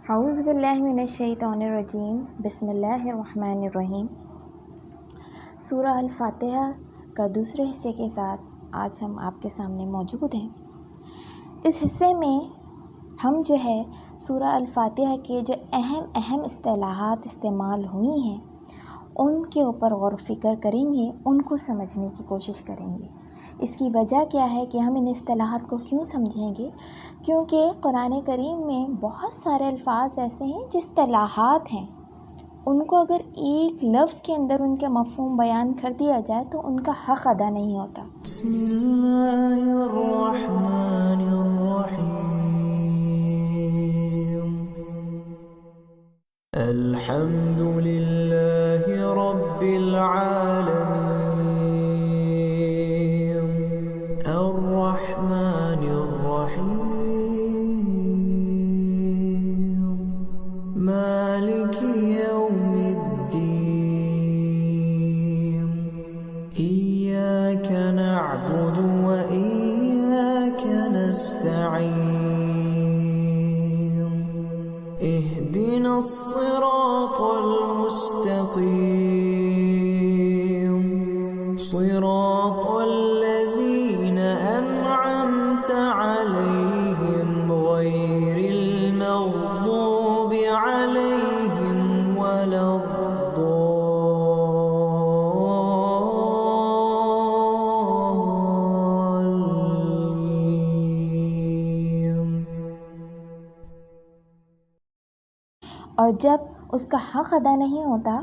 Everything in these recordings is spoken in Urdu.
اعوذ باللہ من الشیطان الرجیم، بسم اللہ الرحمن الرحیم۔ سورہ الفاتحہ کا دوسرے حصے کے ساتھ آج ہم آپ کے سامنے موجود ہیں۔ اس حصے میں ہم جو ہے سورہ الفاتحہ کے جو اہم اصطلاحات استعمال ہوئی ہیں ان کے اوپر غور و فکر کریں گے، ان کو سمجھنے کی کوشش کریں گے۔ اس کی وجہ کیا ہے کہ ہم ان اصطلاحات کو کیوں سمجھیں گے؟ کیونکہ قرآن کریم میں بہت سارے الفاظ ایسے ہیں جو اصطلاحات ہیں، ان کو اگر ایک لفظ کے اندر ان کے مفہوم بیان کر دیا جائے تو ان کا حق ادا نہیں ہوتا۔ بسم اللہ الرحمن الرحیم، الحمد للہ رب العالمین، الرحمن الرحیم، مالک یوم الدین، إياك نعبد وإياك نستعين، اهدنا الصراط المستقيم، صراط الذين أنعمت عليهم غير المغضوب عليهم ولا اور جب اس کا حق ادا نہیں ہوتا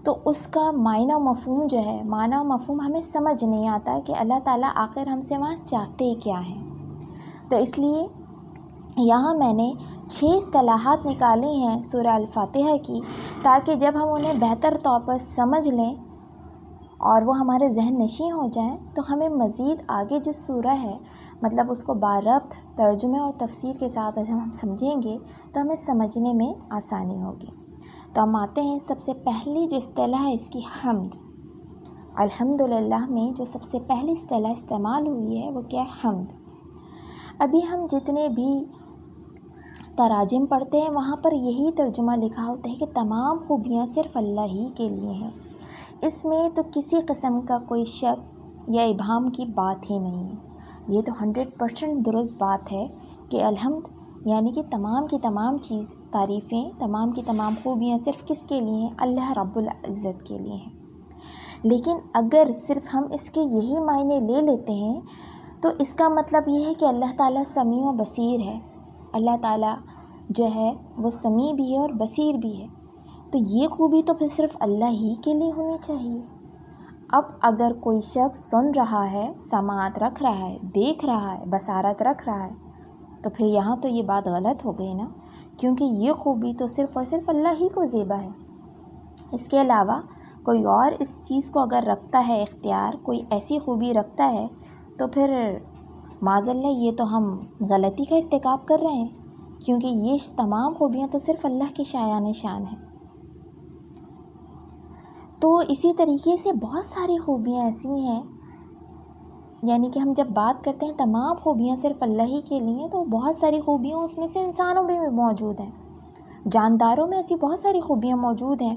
تو اس کا معنی و مفہوم جو ہے، معنی و مفہوم ہمیں سمجھ نہیں آتا کہ اللہ تعالیٰ آخر ہم سے وہاں چاہتے کیا ہیں۔ تو اس لیے یہاں میں نے 6 اصطلاحات نکالی ہیں سورہ الفاتحہ کی، تاکہ جب ہم انہیں بہتر طور پر سمجھ لیں اور وہ ہمارے ذہن نشین ہو جائیں تو ہمیں مزید آگے جو سورہ ہے مطلب اس کو باربط ترجمے اور تفسیر کے ساتھ جب ہم سمجھیں گے تو ہمیں سمجھنے میں آسانی ہوگی۔ تو ہم آتے ہیں، سب سے پہلی جو اصطلاح ہے اس کی حمد۔ الحمدللہ میں جو سب سے پہلی اصطلاح استعمال ہوئی ہے وہ کیا ہے؟ حمد۔ ابھی ہم جتنے بھی تراجم پڑھتے ہیں وہاں پر یہی ترجمہ لکھا ہوتا ہے کہ تمام خوبیاں صرف اللہ ہی کے لیے ہیں، اس میں تو کسی قسم کا کوئی شک یا ابہام کی بات ہی نہیں ہے۔ یہ تو 100% درست بات ہے کہ الحمد یعنی کہ تمام کی تمام چیز تعریفیں، تمام کی تمام خوبیاں صرف کس کے لیے ہیں؟ اللہ رب العزت کے لیے ہیں۔ لیکن اگر صرف ہم اس کے یہی معنی لے لیتے ہیں تو اس کا مطلب یہ ہے کہ اللہ تعالیٰ سمیع و بصیر ہے، اللہ تعالیٰ جو ہے وہ سمیع بھی ہے اور بصیر بھی ہے، تو یہ خوبی تو پھر صرف اللہ ہی کے لیے ہونی چاہیے۔ اب اگر کوئی شخص سن رہا ہے، سماعت رکھ رہا ہے، دیکھ رہا ہے، بصارت رکھ رہا ہے، تو پھر یہاں تو یہ بات غلط ہو گئی نا، کیونکہ یہ خوبی تو صرف اور صرف اللہ ہی کو زیبا ہے۔ اس کے علاوہ کوئی اور اس چیز کو اگر رکھتا ہے اختیار، کوئی ایسی خوبی رکھتا ہے تو پھر معاذ اللہ یہ تو ہم غلطی کا ارتکاب کر رہے ہیں، کیونکہ یہ تمام خوبیاں تو صرف اللہ کی شایان شان ہیں۔ تو اسی طریقے سے بہت ساری خوبیاں ایسی ہیں، یعنی کہ ہم جب بات کرتے ہیں تمام خوبیاں صرف اللہ ہی کے لیے، تو بہت ساری خوبیاں اس میں سے انسانوں میں بھی موجود ہیں، جانداروں میں ایسی بہت ساری خوبیاں موجود ہیں۔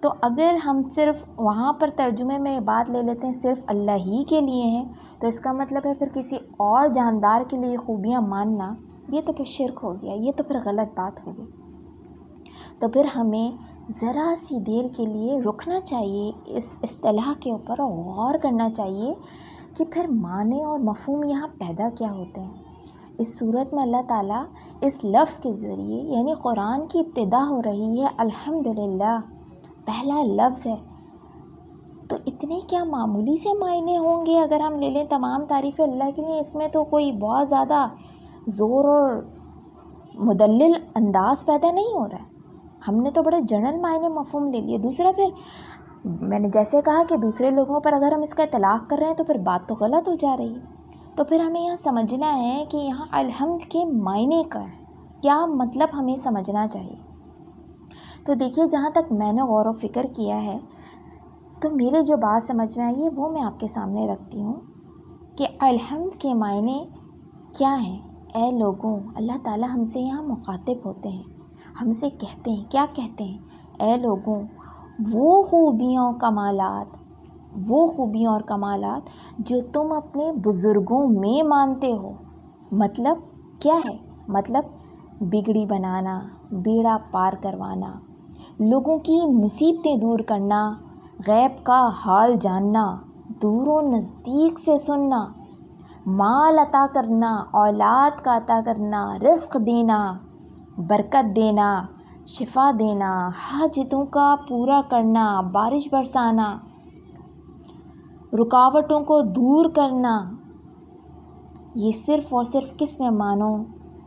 تو اگر ہم صرف وہاں پر ترجمے میں بات لے لیتے ہیں صرف اللہ ہی کے لیے ہیں، تو اس کا مطلب ہے پھر کسی اور جاندار کے لیے خوبیاں ماننا یہ تو پھر شرک ہو گیا، یہ تو پھر غلط بات ہوگی۔ تو پھر ہمیں ذرا سی دیر کے لیے رکنا چاہیے اس اصطلاح کے اوپر اور غور کرنا چاہیے کہ پھر معنی اور مفہوم یہاں پیدا کیا ہوتے ہیں۔ اس صورت میں اللہ تعالیٰ اس لفظ کے ذریعے یعنی قرآن کی ابتدا ہو رہی ہے، الحمدللہ پہلا لفظ ہے، تو اتنے کیا معمولی سے معنی ہوں گے اگر ہم لے لیں تمام تعریفیں اللہ کے لیے؟ اس میں تو کوئی بہت زیادہ زور اور مدلل انداز پیدا نہیں ہو رہا ہے، ہم نے تو بڑے جنرل معنی مفہوم لے لیے۔ دوسرا پھر میں نے جیسے کہا کہ دوسرے لوگوں پر اگر ہم اس کا اطلاق کر رہے ہیں تو پھر بات تو غلط ہو جا رہی ہے۔ تو پھر ہمیں یہاں سمجھنا ہے کہ یہاں الحمد کے معنی کا ہے، کیا مطلب ہمیں سمجھنا چاہیے۔ تو دیکھیے، جہاں تک میں نے غور و فکر کیا ہے تو میرے جو بات سمجھ میں آئی ہے وہ میں آپ کے سامنے رکھتی ہوں کہ الحمد کے معنی کیا ہیں۔ اے لوگوں، اللہ تعالیٰ ہم سے یہاں مخاطب ہوتے ہیں، ہم سے کہتے ہیں، کیا کہتے ہیں؟ اے لوگوں، وہ خوبیاں اور کمالات جو تم اپنے بزرگوں میں مانتے ہو، مطلب کیا ہے؟ مطلب بگڑی بنانا، بیڑا پار کروانا، لوگوں کی مصیبتیں دور کرنا، غیب کا حال جاننا، دور و نزدیک سے سننا، مال عطا کرنا، اولاد کا عطا کرنا، رزق دینا، برکت دینا، شفا دینا، حاجتوں کا پورا کرنا، بارش برسانا، رکاوٹوں کو دور کرنا، یہ صرف اور صرف کس میں مانو؟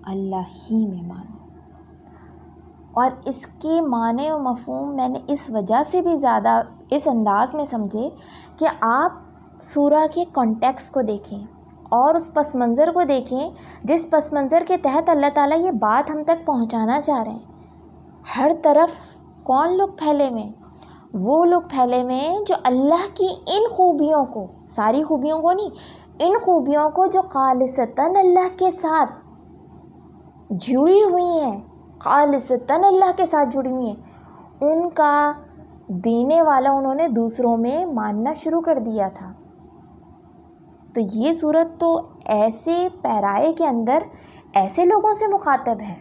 اللہ ہی میں مانو۔ اور اس کے معنی و مفہوم میں نے اس وجہ سے بھی زیادہ اس انداز میں سمجھے کہ آپ سورہ کے کانٹیکس کو دیکھیں اور اس پس منظر کو دیکھیں جس پس منظر کے تحت اللہ تعالیٰ یہ بات ہم تک پہنچانا چاہ رہے ہیں۔ ہر طرف کون لوگ پھیلے ہوئے ہیں؟ وہ لوگ پھیلے ہوئے ہیں جو اللہ کی ان خوبیوں کو، ساری خوبیوں کو نہیں، ان خوبیوں کو جو خالصتاً اللہ کے ساتھ جڑی ہوئی ہیں، خالصتاً اللہ کے ساتھ جڑی ہوئی ہیں، ان کا دینے والا انہوں نے دوسروں میں ماننا شروع کر دیا تھا۔ تو یہ صورت تو ایسے پیرائے کے اندر ایسے لوگوں سے مخاطب ہے،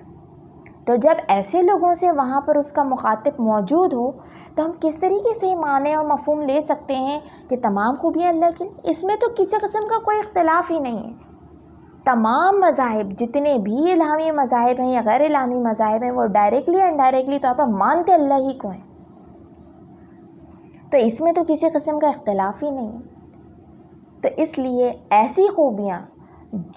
تو جب ایسے لوگوں سے وہاں پر اس کا مخاطب موجود ہو تو ہم کس طریقے سے معنی اور مفہوم لے سکتے ہیں کہ تمام خوبیاں اللہ کی؟ اس میں تو کسی قسم کا کوئی اختلاف ہی نہیں ہے۔ تمام مذاہب، جتنے بھی الہامی مذاہب ہیں یا غیر الہامی مذاہب ہیں، وہ ڈائریکٹلی یا انڈائریکٹلی طور پر مانتے اللہ ہی کو ہیں، تو اس میں تو کسی قسم کا اختلاف ہی نہیں ہے۔ تو اس لیے ایسی خوبیاں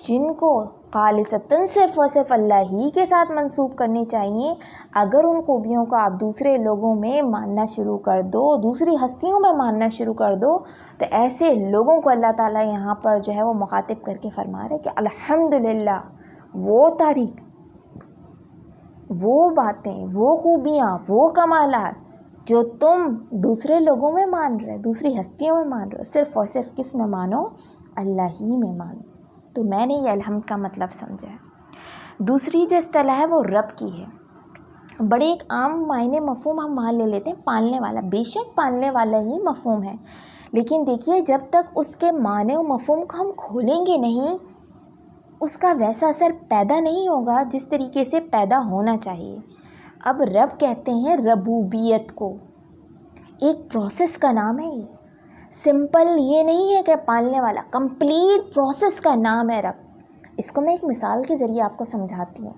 جن کو خالصتاً صرف اور صرف اللہ ہی کے ساتھ منسوب کرنی چاہیے، اگر ان خوبیوں کو آپ دوسرے لوگوں میں ماننا شروع کر دو، دوسری ہستیوں میں ماننا شروع کر دو، تو ایسے لوگوں کو اللہ تعالیٰ یہاں پر جو ہے وہ مخاطب کر کے فرما رہے کہ الحمدللہ وہ تعریف، وہ باتیں، وہ خوبیاں، وہ کمالات جو تم دوسرے لوگوں میں مان رہے، دوسری ہستیوں میں مان رہے، صرف اور صرف کس میں مانو؟ اللہ ہی میں مانو۔ تو میں نے یہ الحمد کا مطلب سمجھا ہے۔ دوسری جو اصطلاح ہے وہ رب کی ہے۔ بڑے ایک عام معنی مفہوم ہم وہاں لے لیتے ہیں، پالنے والا۔ بے شک پالنے والا ہی مفہوم ہے، لیکن دیکھیے جب تک اس کے معنی و مفہوم کو ہم کھولیں گے نہیں، اس کا ویسا اثر پیدا نہیں ہوگا جس طریقے سے پیدا ہونا چاہیے۔ اب رب کہتے ہیں ربوبیت کو، ایک پروسیس کا نام ہے یہ، سمپل یہ نہیں ہے کہ پالنے والا، کمپلیٹ پروسیس کا نام ہے رب۔ اس کو میں ایک مثال کے ذریعے آپ کو سمجھاتی ہوں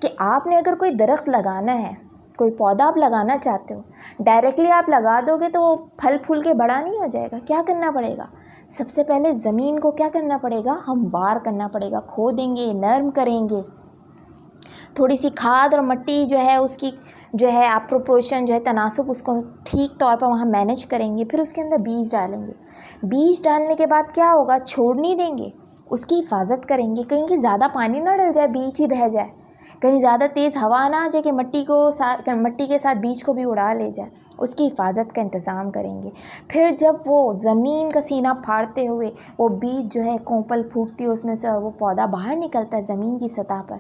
کہ آپ نے اگر کوئی درخت لگانا ہے، کوئی پودا آپ لگانا چاہتے ہو، ڈائریکٹلی آپ لگا دو گے تو وہ پھل پھول کے بڑا نہیں ہو جائے گا۔ کیا کرنا پڑے گا؟ سب سے پہلے زمین کو کیا کرنا پڑے گا؟ ہموار کرنا پڑے گا، کھودیں گے، نرم کریں گے، تھوڑی سی کھاد اور مٹی جو ہے اس کی جو ہے اپروپورشن جو ہے تناسب، اس کو ٹھیک طور پر وہاں مینیج کریں گے، پھر اس کے اندر بیج ڈالیں گے۔ بیج ڈالنے کے بعد کیا ہوگا؟ چھوڑ نہیں دیں گے، اس کی حفاظت کریں گے، کہیں کہ زیادہ پانی نہ ڈل جائے، بیج ہی بہہ جائے، کہیں زیادہ تیز ہوا نہ آ جائے کہ مٹی کے ساتھ بیج کو بھی اڑا لے جائے، اس کی حفاظت کا انتظام کریں گے۔ پھر جب وہ زمین کا سینہ پھاڑتے ہوئے وہ بیج جو ہے کونپل پھوٹتی ہے اس میں سے اور وہ پودا باہر نکلتا ہے زمین کی سطح پر،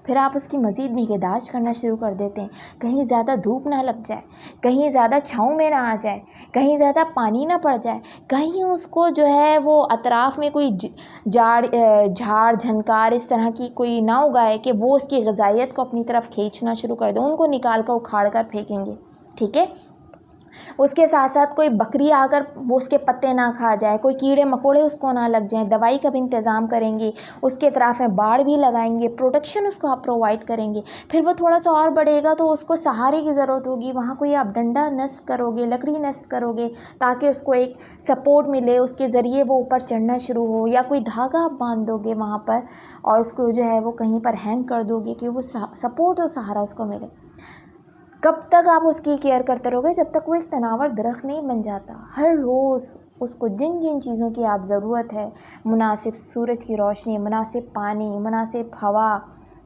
پھر آپ اس کی مزید نگہداشت کرنا شروع کر دیتے ہیں، کہیں زیادہ دھوپ نہ لگ جائے، کہیں زیادہ چھاؤں میں نہ آ جائے، کہیں زیادہ پانی نہ پڑ جائے، کہیں اس کو جو ہے وہ اطراف میں کوئی جھاڑ جھنکار اس طرح کی کوئی نہ اگائے کہ وہ اس کی غذائیت کو اپنی طرف کھینچنا شروع کر دے، ان کو نکال کر اکھاڑ کر پھینکیں گے، ٹھیک ہے؟ اس کے ساتھ ساتھ کوئی بکری آ کر وہ اس کے پتے نہ کھا جائے، کوئی کیڑے مکوڑے اس کو نہ لگ جائیں، دوائی کا بھی انتظام کریں گے، اس کے اطراف میں باڑ بھی لگائیں گے، پروٹیکشن اس کو آپ پرووائڈ کریں گے۔ پھر وہ تھوڑا سا اور بڑھے گا تو اس کو سہارے کی ضرورت ہوگی، وہاں کوئی آپ ڈنڈا نصب کرو گے، لکڑی نصب کرو گے تاکہ اس کو ایک سپورٹ ملے، اس کے ذریعے وہ اوپر چڑھنا شروع ہو، یا کوئی دھاگا آپ باندھ دو گے وہاں پر اور اس کو جو ہے وہ کہیں پر ہینگ کر دو گے کہ وہ سپورٹ اور سہارا اس کو ملے۔ کب تک آپ اس کی کیئر کرتے رہو گے؟ جب تک وہ ایک تناور درخت نہیں بن جاتا۔ ہر روز اس کو جن جن چیزوں کی آپ ضرورت ہے، مناسب سورج کی روشنی، مناسب پانی، مناسب ہوا،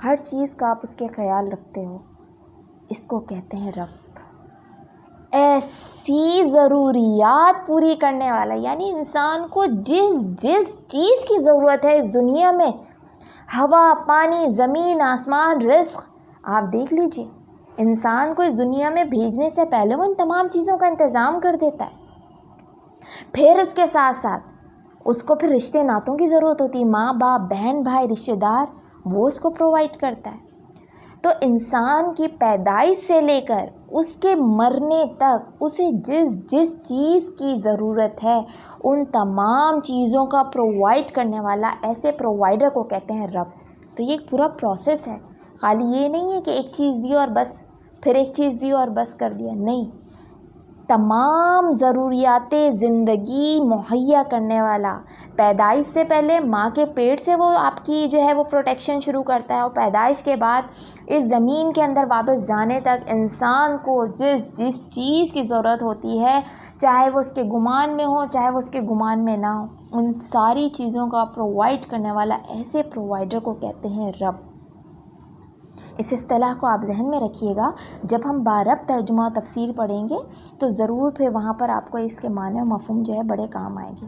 ہر چیز کا آپ اس کے خیال رکھتے ہو، اس کو کہتے ہیں رب۔ ایسی ضروریات پوری کرنے والا، یعنی انسان کو جس جس چیز کی ضرورت ہے اس دنیا میں، ہوا، پانی، زمین، آسمان، رزق، آپ دیکھ لیجئے انسان کو اس دنیا میں بھیجنے سے پہلے وہ ان تمام چیزوں کا انتظام کر دیتا ہے. پھر اس کے ساتھ ساتھ اس کو پھر رشتے ناتوں کی ضرورت ہوتی ہے، ماں باپ بہن بھائی رشتے دار، وہ اس کو پرووائڈ کرتا ہے. تو انسان کی پیدائش سے لے کر اس کے مرنے تک اسے جس چیز کی ضرورت ہے ان تمام چیزوں کا پرووائڈ کرنے والا ایسے پرووائڈر کو کہتے ہیں رب. تو یہ ایک پورا پروسیس ہے، خالی یہ نہیں ہے کہ ایک چیز دی اور بس، پھر ایک چیز دی اور بس کر دیا، نہیں. تمام ضروریات زندگی مہیا کرنے والا، پیدائش سے پہلے ماں کے پیٹ سے وہ آپ کی جو ہے وہ پروٹیکشن شروع کرتا ہے، اور پیدائش کے بعد اس زمین کے اندر واپس جانے تک انسان کو جس چیز کی ضرورت ہوتی ہے، چاہے وہ اس کے گمان میں ہو چاہے وہ اس کے گمان میں نہ ہو، ان ساری چیزوں کا پرووائڈ کرنے والا ایسے پرووائڈر کو کہتے ہیں رب. اس اصطلاح کو آپ ذہن میں رکھیے گا، جب ہم بارب ترجمہ و تفسیر پڑھیں گے تو ضرور پھر وہاں پر آپ کو اس کے معنی و مفہوم جو ہے بڑے کام آئیں گے.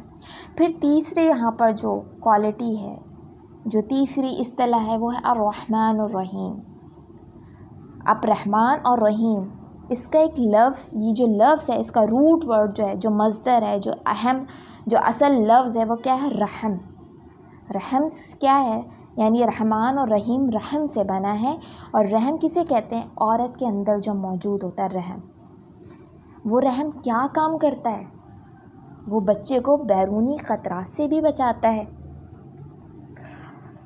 پھر تیسرے یہاں پر جو کوالٹی ہے، جو تیسری اصطلاح ہے، وہ ہے الرحمن الرحیم. اب رحمان اور رحیم، اس کا ایک لفظ، یہ جو لفظ ہے اس کا روٹ ورڈ جو ہے، جو مصدر ہے، جو اہم، جو اصل لفظ ہے، وہ کیا ہے؟ رحم. رحم کیا ہے؟ یعنی رحمان اور رحیم رحم سے بنا ہے. اور رحم کسے کہتے ہیں؟ عورت کے اندر جو موجود ہوتا ہے رحم. وہ رحم کیا کام کرتا ہے؟ وہ بچے کو بیرونی خطرات سے بھی بچاتا ہے.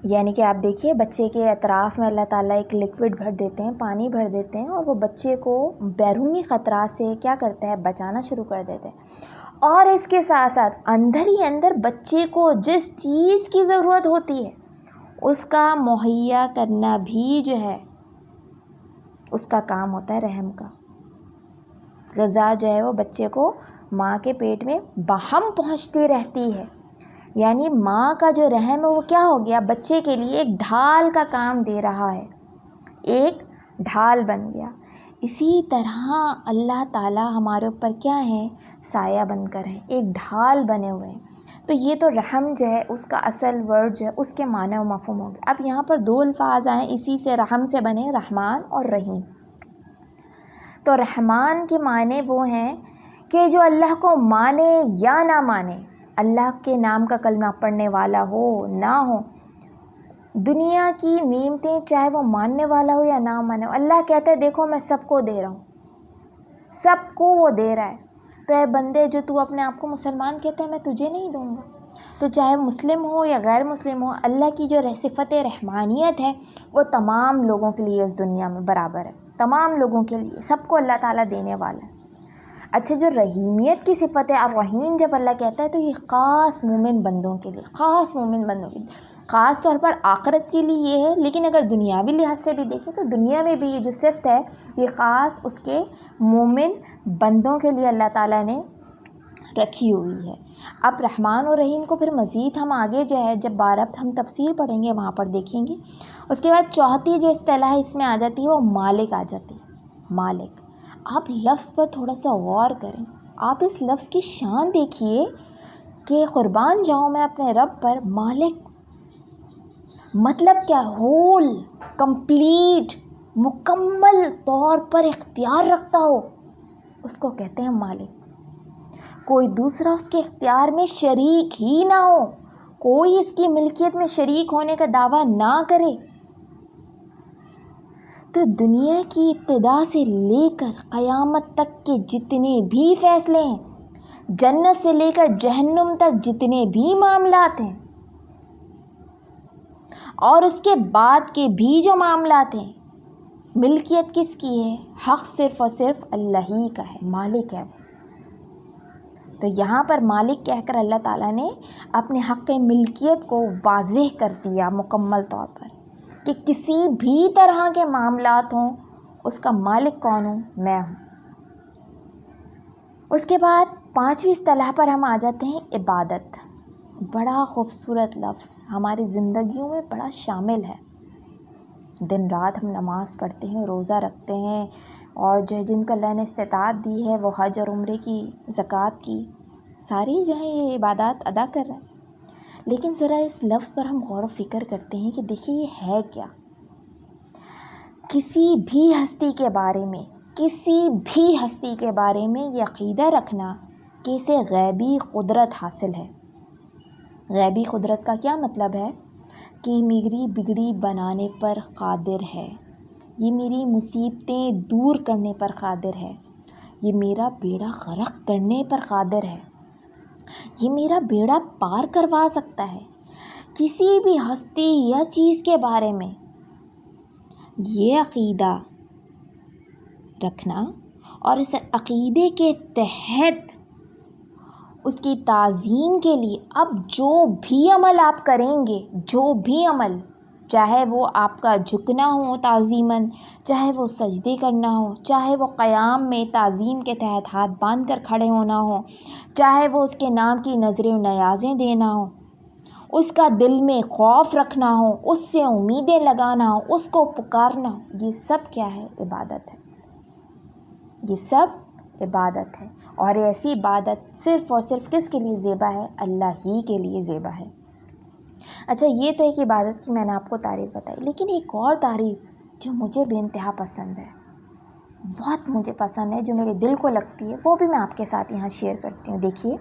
یعنی کہ آپ دیکھیے بچے کے اطراف میں اللہ تعالیٰ ایک لکوڈ بھر دیتے ہیں، پانی بھر دیتے ہیں، اور وہ بچے کو بیرونی خطرات سے کیا کرتا ہے؟ بچانا شروع کر دیتے ہیں. اور اس کے ساتھ ساتھ اندر ہی اندر بچے کو جس چیز کی ضرورت ہوتی ہے اس کا مہیا کرنا بھی جو ہے اس کا کام ہوتا ہے رحم کا. غذا جو ہے وہ بچے کو ماں کے پیٹ میں باہم پہنچتی رہتی ہے. یعنی ماں کا جو رحم ہے وہ کیا ہو گیا؟ بچے کے لیے ایک ڈھال کا کام دے رہا ہے، ایک ڈھال بن گیا. اسی طرح اللہ تعالیٰ ہمارے اوپر کیا ہیں؟ سایہ بن کر ہیں، ایک ڈھال بنے ہوئے ہیں. تو یہ تو رحم جو ہے اس کا اصل ورڈ جو ہے اس کے معنی و مفہوم ہو گیا. اب یہاں پر دو الفاظ آئیں، اسی سے رحم سے بنے رحمان اور رحیم. تو رحمان کے معنی وہ ہیں کہ جو اللہ کو مانے یا نہ مانے، اللہ کے نام کا کلمہ پڑھنے والا ہو نہ ہو، دنیا کی نعمتیں چاہے وہ ماننے والا ہو یا نہ مانے ہو، اللہ کہتا ہے دیکھو میں سب کو دے رہا ہوں، سب کو وہ دے رہا ہے. تو اے بندے جو تو اپنے آپ کو مسلمان کہتا ہے میں تجھے نہیں دوں گا، تو چاہے مسلم ہو یا غیر مسلم ہو، اللہ کی جو صفت رحمانیت ہے وہ تمام لوگوں کے لیے اس دنیا میں برابر ہے، تمام لوگوں کے لیے، سب کو اللہ تعالیٰ دینے والا ہے. اچھا، جو رحیمیت کی صفت ہے الرحیم جب اللہ کہتا ہے تو یہ خاص مومن بندوں کے لیے، خاص مومن بندوں کے لیے، خاص طور پر آخرت کے لیے یہ ہے. لیکن اگر دنیاوی لحاظ سے بھی دیکھیں تو دنیا میں بھی یہ جو صفت ہے یہ خاص اس کے مومن بندوں کے لیے اللہ تعالیٰ نے رکھی ہوئی ہے. اب رحمان اور رحیم کو پھر مزید ہم آگے جو ہے جب بارب ہم تفسیر پڑھیں گے وہاں پر دیکھیں گے. اس کے بعد چوتھی جو اصطلاح اس میں آ جاتی ہے وہ مالک آ جاتی ہے. مالک، آپ لفظ پر تھوڑا سا غور کریں، آپ اس لفظ کی شان دیکھیے کہ قربان جاؤں میں اپنے رب پر. مالک مطلب کیا؟ ہول، کمپلیٹ، مکمل طور پر اختیار رکھتا ہو، اس کو کہتے ہیں مالک. کوئی دوسرا اس کے اختیار میں شریک ہی نہ ہو، کوئی اس کی ملکیت میں شریک ہونے کا دعویٰ نہ کرے. تو دنیا کی ابتدا سے لے کر قیامت تک کے جتنے بھی فیصلے ہیں، جنت سے لے کر جہنم تک جتنے بھی معاملات ہیں، اور اس کے بعد کے بھی جو معاملات ہیں، ملکیت کس کی ہے؟ حق صرف اور صرف اللہ ہی کا ہے، مالک ہے. تو یہاں پر مالک کہہ کر اللہ تعالیٰ نے اپنے حق ملکیت کو واضح کر دیا مکمل طور پر کہ کسی بھی طرح کے معاملات ہوں اس کا مالک کون ہوں؟ میں ہوں. اس کے بعد پانچویں اصطلاح پر ہم آ جاتے ہیں عبادت. بڑا خوبصورت لفظ، ہماری زندگیوں میں بڑا شامل ہے. دن رات ہم نماز پڑھتے ہیں، روزہ رکھتے ہیں، اور جو ہے جن کو اللہ نے استطاعت دی ہے وہ حج اور عمرے کی، زکوٰۃ کی، ساری جو ہے یہ عبادات ادا کر رہے ہیں. لیکن ذرا اس لفظ پر ہم غور و فکر کرتے ہیں کہ دیکھیے یہ ہے کیا. کسی بھی ہستی کے بارے میں یہ عقیدہ رکھنا کہ اسے غیبی قدرت حاصل ہے۔ غیبی قدرت کا کیا مطلب ہے؟ کہ میری بگڑی بنانے پر قادر ہے، یہ میری مصیبتیں دور کرنے پر قادر ہے، یہ میرا بیڑا غرق کرنے پر قادر ہے، یہ میرا بیڑا پار کروا سکتا ہے۔ کسی بھی ہستی یا چیز کے بارے میں یہ عقیدہ رکھنا اور اس عقیدے کے تحت اس کی تعظیم کے لیے اب جو بھی عمل آپ کریں گے، جو بھی عمل، چاہے وہ آپ کا جھکنا ہو تعظیماً، چاہے وہ سجدے کرنا ہو، چاہے وہ قیام میں تعظیم کے تحت ہاتھ باندھ کر کھڑے ہونا ہو، چاہے وہ اس کے نام کی نظریں و نیازیں دینا ہو، اس کا دل میں خوف رکھنا ہو، اس سے امیدیں لگانا ہو، اس کو پکارنا ہو، یہ سب کیا ہے؟ عبادت ہے۔ یہ سب عبادت ہے، اور ایسی عبادت صرف اور صرف کس کے لیے زیبا ہے؟ اللہ ہی کے لیے زیبا ہے۔ اچھا، یہ تو ایک عبادت کی میں نے آپ کو تعریف بتائی، لیکن ایک اور تعریف جو مجھے بے انتہا پسند ہے، بہت مجھے پسند ہے، جو میرے دل کو لگتی ہے، وہ بھی میں آپ کے ساتھ یہاں شیئر کرتی ہوں۔ دیکھیے،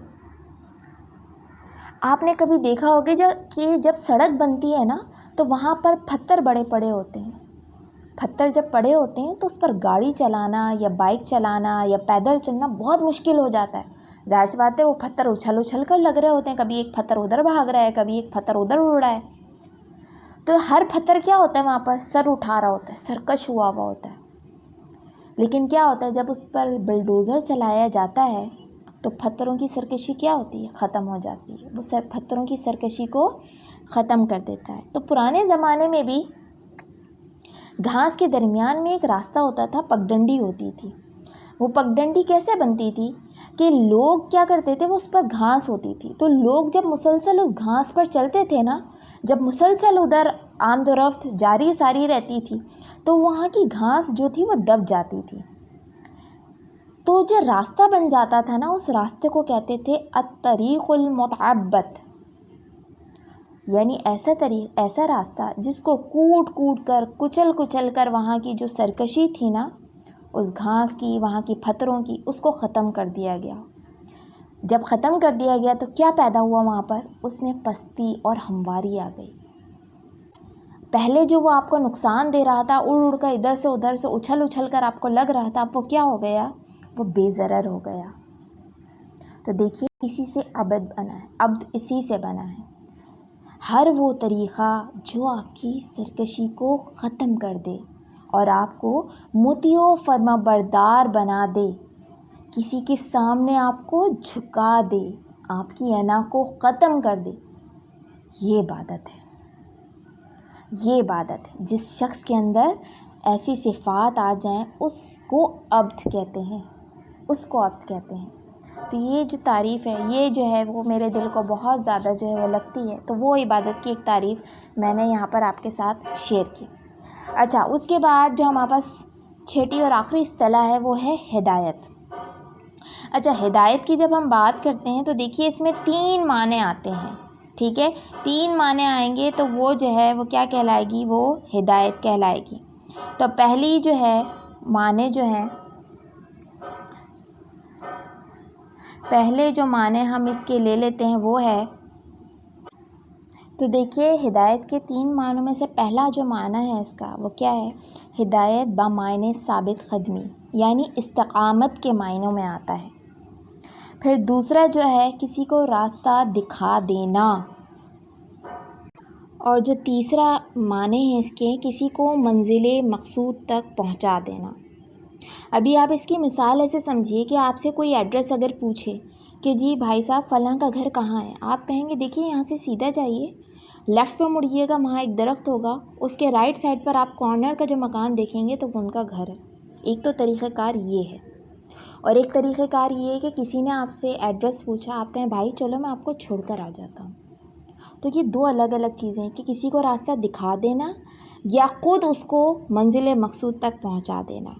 آپ نے کبھی دیکھا ہوگا کہ جب سڑک بنتی ہے نا تو وہاں پر پتھر بڑے پڑے ہوتے ہیں۔ پتھر جب پڑے ہوتے ہیں تو اس پر گاڑی چلانا یا بائک چلانا یا پیدل چلنا بہت مشکل ہو جاتا ہے۔ ظاہر سی بات ہے، وہ پتھر اچھل کر لگ رہے ہوتے ہیں، کبھی ایک پتھر ادھر بھاگ رہا ہے، کبھی ایک پتھر ادھر اڑ رہا ہے، تو ہر پتھر کیا ہوتا ہے؟ وہاں پر سر اٹھا رہا ہوتا ہے، سرکش ہوا ہوتا ہے۔ لیکن کیا ہوتا ہے جب اس پر بلڈوزر چلایا جاتا ہے تو پتھروں کی سرکشی کیا ہوتی ہے؟ ختم ہو جاتی ہے، وہ پتھروں کی سرکشی کو ختم کر دیتا ہے۔ تو پرانے زمانے میں بھی گھاس کے درمیان میں ایک راستہ ہوتا تھا، پگڈنڈی ہوتی تھی۔ وہ پگڈنڈی کیسے بنتی تھی کہ لوگ کیا کرتے تھے، وہ اس پر گھاس ہوتی تھی، تو لوگ جب مسلسل اس گھاس پر چلتے تھے نا، جب مسلسل ادھر آمد و رفت جاری ساری رہتی تھی تو وہاں کی گھاس جو تھی وہ دب جاتی تھی، تو جو راستہ بن جاتا تھا نا، اس راستے کو کہتے تھے الطریق المتعبد، یعنی ایسا راستہ جس کو کوٹ کر کچل کر وہاں کی جو سرکشی تھی نا، اس گھاس کی، وہاں کی پتھروں کی، اس کو ختم کر دیا گیا۔ جب ختم کر دیا گیا تو کیا پیدا ہوا وہاں پر؟ اس میں پستی اور ہمواری آ گئی۔ پہلے جو وہ آپ کو نقصان دے رہا تھا، اڑ کر ادھر سے اچھل کر آپ کو لگ رہا تھا، اب وہ کیا ہو گیا؟ وہ بے ضرر ہو گیا۔ تو دیکھیے، اسی سے عبد بنا ہے، عبد اسی سے بنا ہے۔ ہر وہ طریقہ جو آپ کی سرکشی کو ختم کر دے اور آپ کو مطیع و فرما بردار بنا دے، کسی کے سامنے آپ کو جھکا دے، آپ کی انا کو ختم کر دے، یہ عبادت ہے۔ یہ عبادت ہے۔ جس شخص کے اندر ایسی صفات آ جائیں اس کو عبد کہتے ہیں، اس کو عبد کہتے ہیں۔ تو یہ جو تعریف ہے، یہ جو ہے وہ میرے دل کو بہت زیادہ جو ہے وہ لگتی ہے، تو وہ عبادت کی ایک تعریف میں نے یہاں پر آپ کے ساتھ شیئر کی۔ اچھا، اس کے بعد جو ہمارے پاس چھٹی اور آخری اصطلاح ہے وہ ہے ہدایت۔ اچھا، ہدایت کی جب ہم بات کرتے ہیں تو دیکھیے، اس میں 3 معنی آتے ہیں، ٹھیک ہے؟ 3 معنی آئیں گے تو وہ جو ہے وہ کیا کہلائے گی؟ وہ ہدایت کہلائے گی۔ تو پہلی جو ہے معنی جو ہے، پہلے جو معنی ہم اس کے لے لیتے ہیں وہ ہے، تو دیکھیے ہدایت کے 3 معنوں میں سے پہلا جو معنی ہے اس کا وہ کیا ہے؟ ہدایت بمعنی ثابت قدمی، یعنی استقامت کے معنوں میں آتا ہے۔ پھر دوسرا جو ہے کسی کو راستہ دکھا دینا، اور جو تیسرا معنی ہے اس کے، کسی کو منزل مقصود تک پہنچا دینا۔ ابھی آپ اس کی مثال ایسے سمجھیے کہ آپ سے کوئی ایڈریس اگر پوچھے کہ جی بھائی صاحب فلاں کا گھر کہاں ہے، آپ کہیں گے دیکھیے یہاں سے سیدھا جائیے، لیفٹ پہ مڑیے گا، وہاں ایک درخت ہوگا، اس کے رائٹ سائڈ پر آپ کارنر کا جو مکان دیکھیں گے تو وہ ان کا گھر ہے۔ ایک تو طریقہ کار یہ ہے، اور ایک طریقہ کار یہ ہے کہ کسی نے آپ سے ایڈریس پوچھا، آپ کہیں بھائی چلو میں آپ کو چھوڑ کر آ جاتا ہوں۔ تو یہ 2 الگ الگ چیزیں ہیں کہ کسی کو راستہ دکھا دینا یا خود اس کو منزل مقصود تک پہنچا دینا۔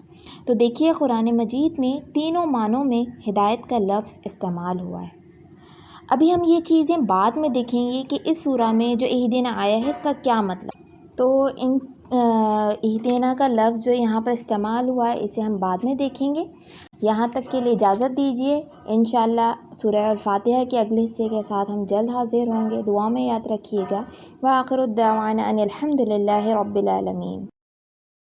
تو دیکھیے قرآن مجید میں تینوں معنوں میں ہدایت کا لفظ استعمال ہوا ہے۔ ابھی ہم یہ چیزیں بعد میں دیکھیں گے کہ اس سورہ میں جو اہدنا آیا ہے اس کا کیا مطلب، تو ان اہدینا کا لفظ جو یہاں پر استعمال ہوا ہے اسے ہم بعد میں دیکھیں گے. یہاں تک کے لیے اجازت دیجیے. انشاءاللہ سورہ الفاتحہ کے اگلے حصے کے ساتھ ہم جلد حاضر ہوں گے. دعا میں یاد رکھیے گا. وآخر الدعوانا ان الحمد للہ رب العالمین.